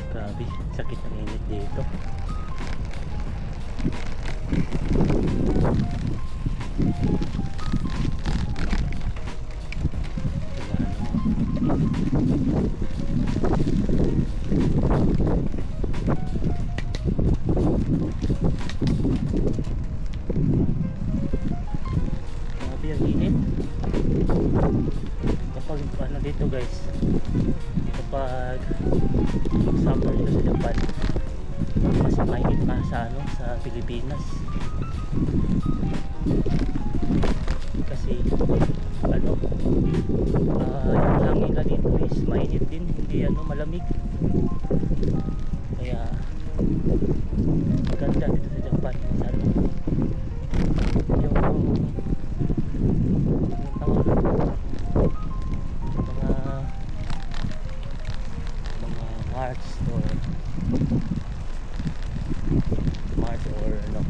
Grabe, sakit ng init dito. Grabe ang init. Kapag ano dito guys, kapag summer dito sa Japan, mas mainit pa sa ano, sa Pilipinas. Kasi ano, yung hangin nila dito is mainit din, hindi ano, malamig. Kaya maganda dito sa Japan sa ano, yung March or ano,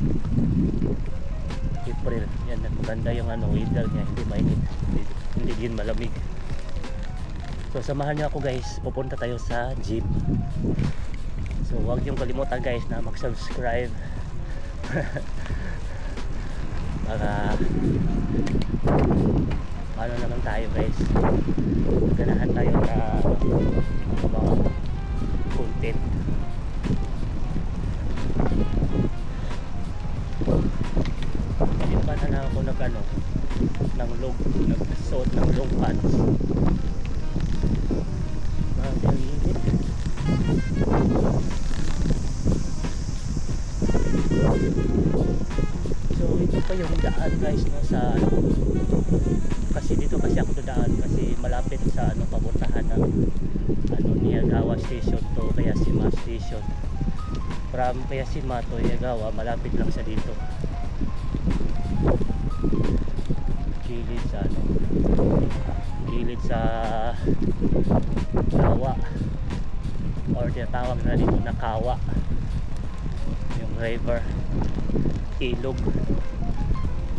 April, yan maganda yung ano, weather niya, hindi mainit, hindi din malamig. So samahan niyo ako guys, pupunta tayo sa gym. So huwag niyong kalimutan guys na mag-subscribe para ano naman tayo guys, ganahan tayo na mga content. Ngayon pa na ako nag ano, nagsuot ng long pants. Grabe ang init. So ito pa yung daan guys, no, sa ano, kasi dito kasi ako dadaan kasi malapit sa ano, papuntahan ng ano, Niyagawa station to Kayashima station. From Kayashima to Niyagawa, malapit lang sa dito. Gilid sa ano, gilid sa Kawa, or tinatawag na dito na Kawa, yung river, ilog.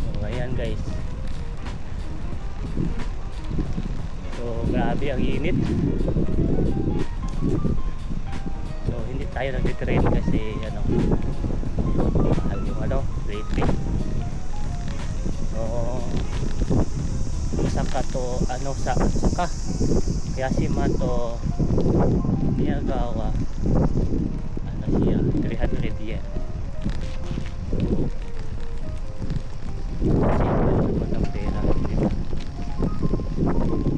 So ayan guys, so grabe ang init. So hindi tayo nagtitrain kasi ano, mahal yung ano, rate. So saka to ano, saka Kayashima to Niyagawa, ano siya, 300 yen. Kasi ano ng pera, diba?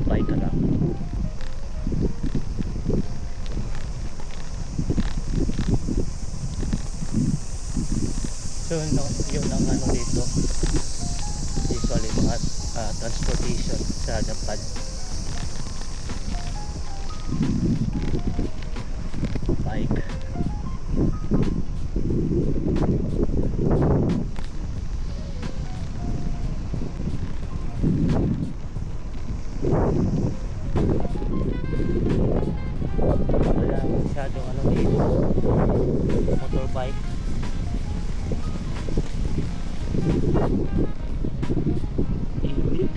Buy ka lang. So no, yun ang ano dito, usually mga transportation sa Japan. Bike. Wala masyadong ano dito, motorbike. Init.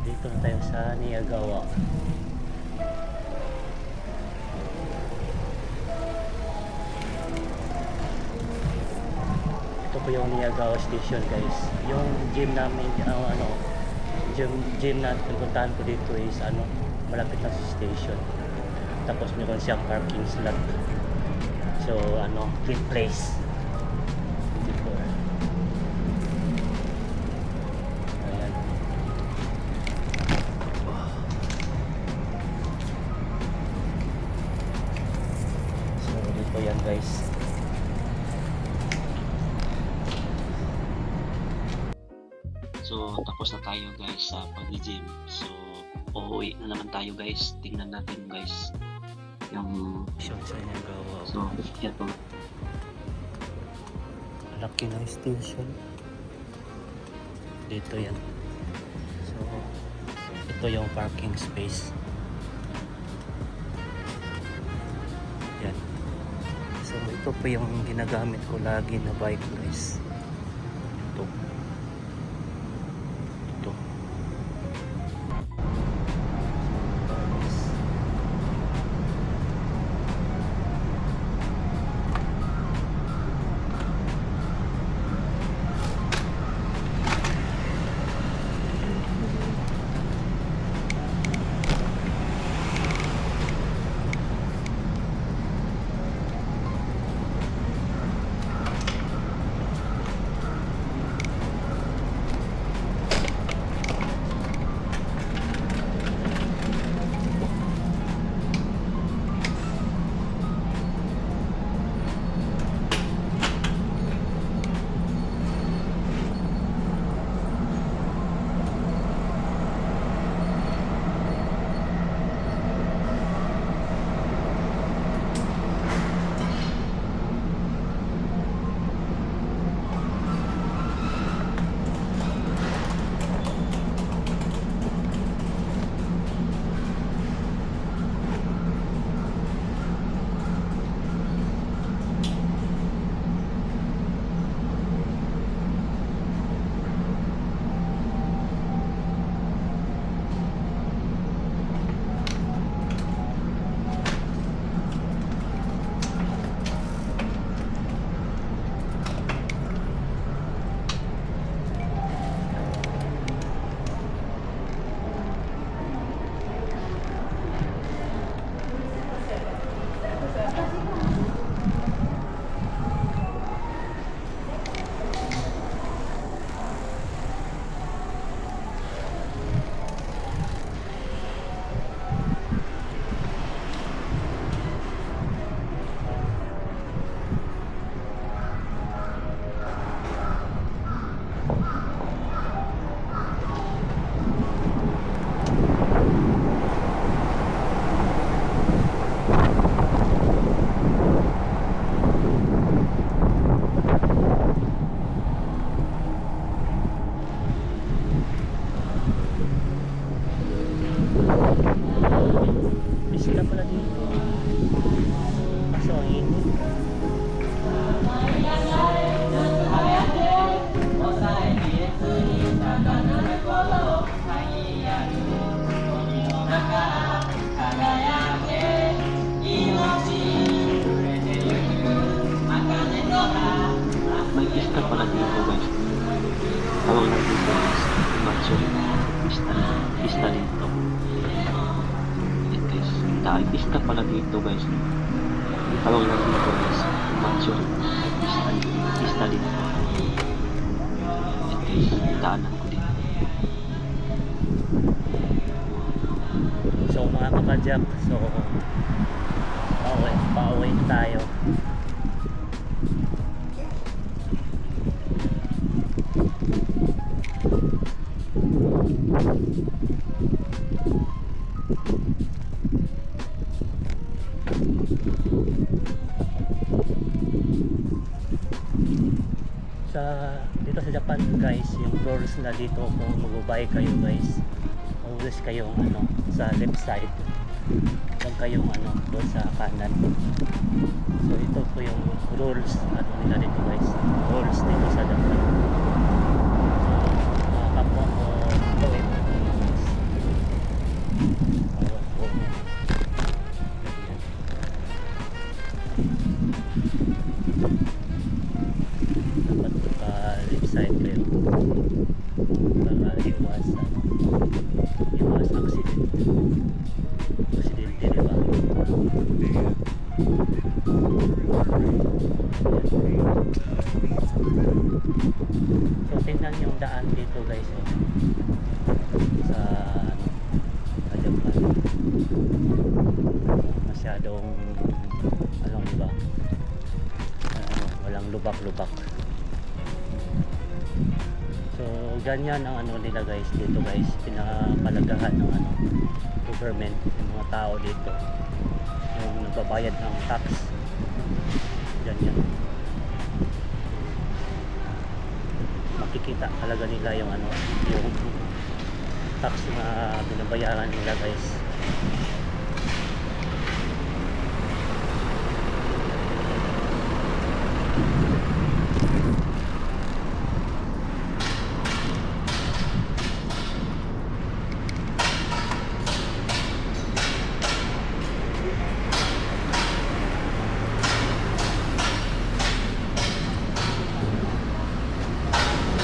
Dito na tayo sa Niyagawa. Ito po yung Niyagawa station guys. Yung gym namin, gym na pinuntahan ko dito is malapit na sa station. Tapos meron siyang parking slot. So clean place. So yan guys. So tapos na tayo guys sa pag-gym. So uuwi na naman tayo guys. Tingnan natin guys yung Sa Niyagawa. so ito. Laki ng station. Dito yan. So ito yung parking space. Yan. So ito po yung ginagamit ko lagi na bike guys. Ito. Ito. May pista pala dito guys. Tawag lang dito guys. Matsuri. Pista dito. Yan guys. Dahil pista pala dito guys. Tawag lang dito guys. Matsuri. Pista dito. Yan guys. Daanan ko dito. So mga kapadyak, so pauwi tayo. Dito sa Japan guys, yung rules na dito kung mag-buy kayo guys, always kayong sa left side, huwag kayong doon sa kanan. So ito po yung rules nila dito guys, rules dito sa Japan. So mga kapwa ko OFWs, dapat left side kayo para iwas aksidente, diba? So tingnan yung daan dito guys, sa Japan, masyadong diba, walang lubak-lubak. So ganyan ang nila guys dito guys, pinapalagahan ng government, yung mga tao dito, yung nagbabayad ng tax, ganyan. Makikita talaga nila yung yung tax na binabayaran nila guys.